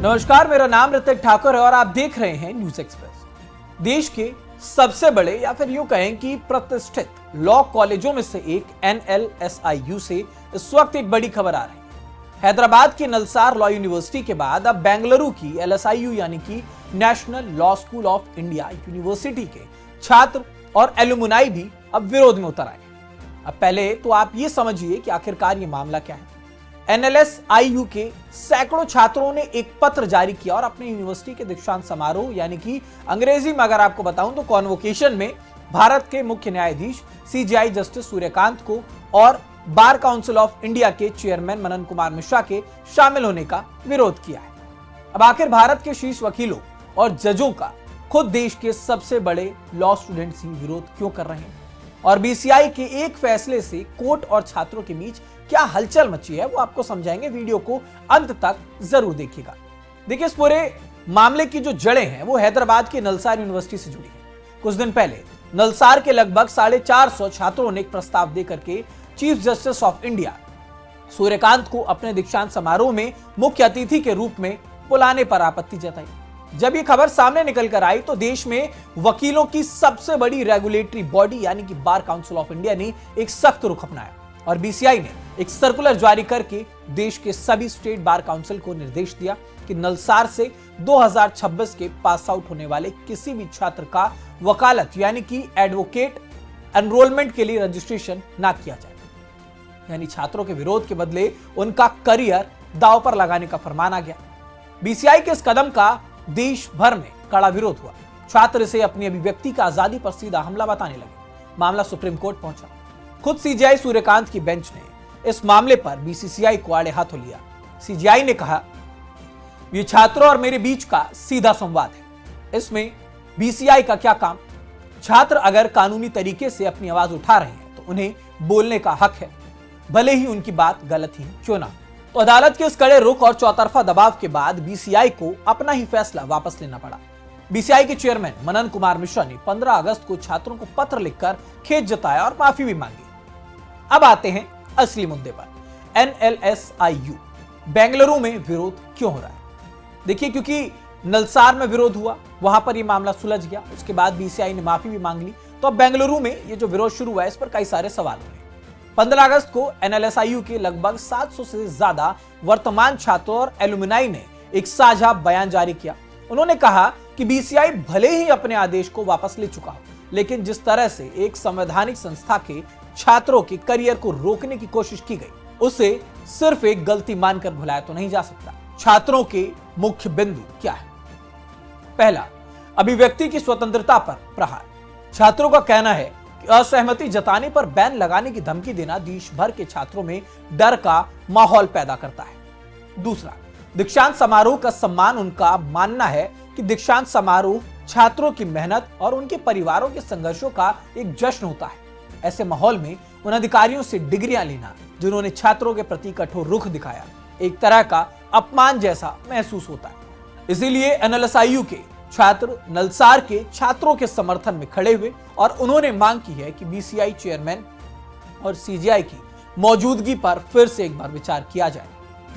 नमस्कार, मेरा नाम ऋतिक ठाकुर है और आप देख रहे हैं न्यूज एक्सप्रेस। देश के सबसे बड़े या फिर यूं कहें कि प्रतिष्ठित लॉ कॉलेजों में से एक NLSIU से इस वक्त एक बड़ी खबर आ रही है। हैदराबाद की नलसार लॉ यूनिवर्सिटी के बाद अब बेंगलुरु की LSIU यानी कि national law school of India university के छात्र और एलुमनाई भी अब विरोध में उतर आए हैं। अब पहले तो आप ये समझिए कि आखिरकार ये मामला क्या है। NLSIU के सैकड़ों छात्रों ने एक पत्र जारी किया और अपने यूनिवर्सिटी के दीक्षांत समारोह यानी कि अंग्रेजी में अगर आपको बताऊं तो कॉन्वोकेशन में भारत के मुख्य न्यायाधीश CJI जस्टिस सूर्यकांत को और बार काउंसिल ऑफ इंडिया के चेयरमैन मनन कुमार मिश्रा के शामिल होने का विरोध किया है। अब आखिर भारत के शीर्ष वकीलों और जजों का खुद देश के सबसे बड़े लॉ स्टूडेंट्स ही विरोध क्यों कर रहे हैं और BCI के एक फैसले से कोर्ट और छात्रों के बीच क्या हलचल मची है वो आपको समझाएंगे। वीडियो को अंत तक जरूर देखिएगा। देखिए, इस पूरे मामले की जो जड़ें हैं वो हैदराबाद की नलसार यूनिवर्सिटी से जुड़ी है। कुछ दिन पहले नलसार के लगभग 450 छात्रों ने एक प्रस्ताव देकर के chief justice of India Suryakant को अपने दीक्षांत समारोह में मुख्य अतिथि के रूप में बुलाने पर आपत्ति जताई। जब ये खबर सामने निकल कर आई तो देश में वकीलों की सबसे बड़ी रेगुलेटरी बॉडी यानी कि बार काउंसिल ऑफ इंडिया ने एक सख्त रुख अपनाया और BCI ने एक सर्कुलर जारी करके देश के सभी स्टेट बार काउंसिल को निर्देश दिया कि नलसार से 2026 के पास आउट होने वाले किसी भी छात्र का वकालत यानी कि एडवोकेट एनरोलमेंट के लिए रजिस्ट्रेशन ना किया जाए। यानी छात्रों के विरोध के बदले उनका करियर दांव पर लगाने का फरमान आ गया। BCI के इस कदम का देश भर में कड़ा विरोध हुआ। छात्र इसे अपनी अभिव्यक्ति का आजादी पर सीधा हमला बताने लगे। मामला सुप्रीम कोर्ट पहुंचा। खुद CJI सूर्यकांत की बेंच ने इस मामले पर BCCI को आड़े हाथों लिया। CJI ने कहा, ये छात्रों और मेरे बीच का सीधा संवाद है, इसमें BCI का क्या काम। छात्र अगर कानूनी तरीके से अपनी आवाज उठा रहे हैं तो उन्हें बोलने का हक है, भले ही उनकी बात गलत ही क्यों ना। तो अदालत के इस कड़े रुख और चौतरफा दबाव के बाद BCI को अपना ही फैसला वापस लेना पड़ा। BCI के चेयरमैन मनन कुमार मिश्रा ने 15 अगस्त को छात्रों को पत्र लिखकर खेद जताया और माफी भी मांगी। अब आते हैं असली मुद्दे पर। NLSIU बेंगलुरु में विरोध क्यों हो रहा है? देखिए, क्योंकि नलसार में विरोध हुआ, वहां पर यह मामला सुलझ गया, उसके बाद BCI ने माफी भी मांग ली, तो अब बेंगलुरु में ये जो विरोध शुरू हुआ है इस पर कई सारे सवाल हुए। 15 अगस्त को NLSIU के लगभग 700 से ज्यादा वर्तमान छात्रों और एलुमनाई ने एक साझा बयान जारी किया। उन्होंने कहा कि BCI भले ही अपने आदेश को वापस ले चुका हो, लेकिन जिस तरह से एक संवैधानिक संस्था के छात्रों के करियर को रोकने की कोशिश की गई, उसे सिर्फ एक गलती मानकर भुलाया तो नहीं जा सकता। छात्रों के मुख्य बिंदु क्या है? पहला, अभिव्यक्ति की स्वतंत्रता पर प्रहार। छात्रों का कहना है कि असहमति जताने पर बैन लगाने की धमकी देना देश भर के छात्रों में डर का माहौल पैदा करता है। दूसरा, दीक्षांत समारोह का सम्मान। उनका मानना है कि दीक्षांत समारोह छात्रों की मेहनत और उनके परिवारों के संघर्षों का एक जश्न होता है। ऐसे माहौल में उन अधिकारियों से डिग्रियां लेना जिन्होंने छात्रों के प्रति कठोर रुख दिखाया, एक तरह का अपमान जैसा महसूस होता है। इसीलिए NLSIU के छात्र नलसार के छात्रों के समर्थन में खड़े हुए और उन्होंने मांग की है कि BCI चेयरमैन और CJI की मौजूदगी पर फिर से एक बार विचार किया जाए।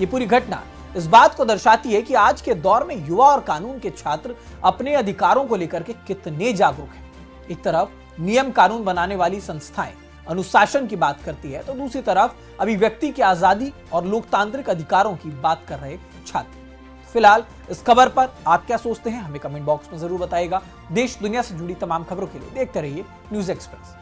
ये पूरी घटना इस बात को दर्शाती है कि आज के दौर में युवा और कानून के छात्र अपने अधिकारों को लेकर के कितने जागरूक हैं। एक तरफ नियम कानून बनाने वाली संस्थाएं अनुशासन की बात करती है, तो दूसरी तरफ अभिव्यक्ति की आजादी और लोकतांत्रिक अधिकारों की बात कर रहे छात्र। फिलहाल इस खबर पर आप क्या सोचते हैं हमें कमेंट बॉक्स में जरूर बताइएगा। देश दुनिया से जुड़ी तमाम खबरों के लिए देखते रहिए न्यूज एक्सप्रेस।